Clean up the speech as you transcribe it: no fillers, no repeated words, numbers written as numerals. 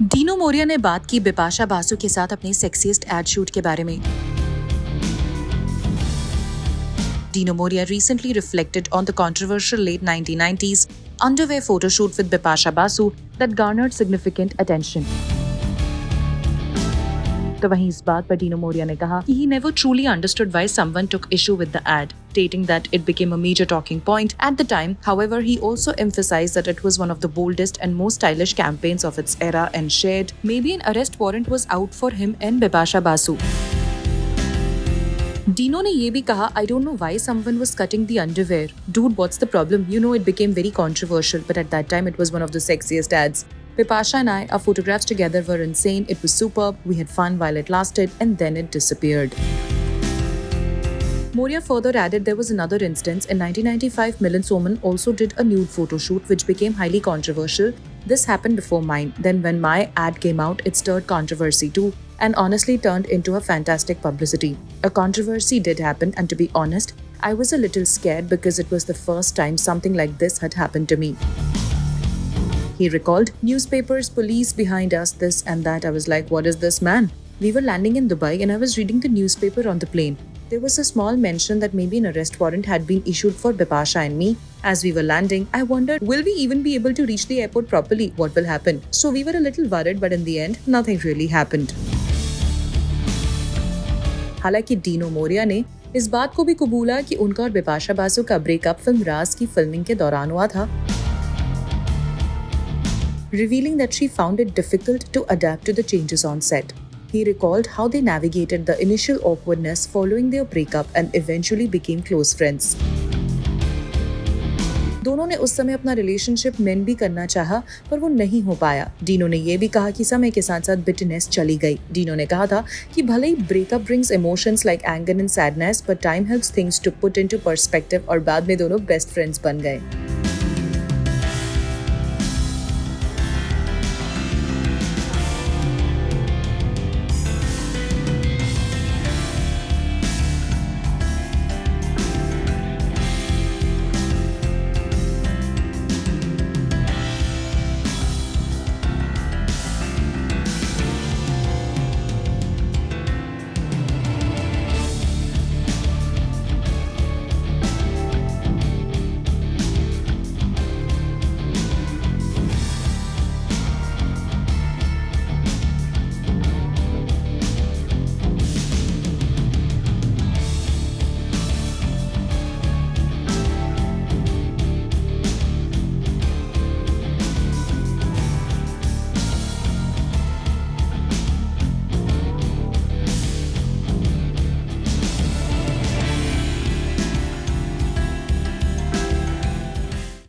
Dino Moriya ने बात की बिपाशा बासु के साथ अपने सेक्सीएस्ट एड शूट के बारे में। Dino Moria recently reflected on the controversial late 1990s underwear photo shoot with Bipasha Basu that garnered significant attention. तो वहीं इस बात पर डीनो मोरिया ने कहा कि he never truly understood why someone took issue with the ad, stating that it became a major talking point at the time. However, he also emphasized that it was one of the boldest and most stylish campaigns of its era and shared maybe an arrest warrant was out for him and Bipasha Basu. Dino ने ये भी कहा, I don't know why someone was cutting the underwear. Dude, what's the problem? You know, it became very controversial, but at that time it was one of the sexiest ads. Bipasha and I, our photographs together were insane. It was superb. We had fun while it lasted, and then it disappeared. Moria further added there was another instance. In 1995, Milan Soman also did a nude photo shoot, which became highly controversial. This happened before mine. Then when my ad came out, it stirred controversy too, and honestly turned into a fantastic publicity. A controversy did happen, and to be honest, I was a little scared because it was the first time something like this had happened to me. He recalled, newspapers, police behind us, this and that. I was like, what is this, man? We were landing in Dubai and I was reading the newspaper on the plane. There was a small mention that maybe an arrest warrant had been issued for Bipasha and me. As we were landing, I wondered, will we even be able to reach the airport properly? What will happen? So we were a little worried, but in the end, nothing really happened. हालांकि Dino Moriya ने इस बात को भी कबूला कि उनका और बिपाशा बासु का ब्रेकअप फिल्म राज की फिल्मिंग के दौरान हुआ था, revealing that she found it difficult to adapt to the changes on set. He recalled how they navigated the initial awkwardness following their breakup and eventually became close friends. दोनों ने उस समय अपना रिलेशनशिप मेंड भी करना चाहा, पर वो नहीं हो पाया. डीनो ने ये भी कहा कि समय के साथ साथ बिटरनेस चली गई. डीनो ने कहा था कि भले ही breakup brings emotions like anger and sadness, but time helps things to put into perspective, और बाद में दोनों बेस्ट फ्रेंड्स बन गए.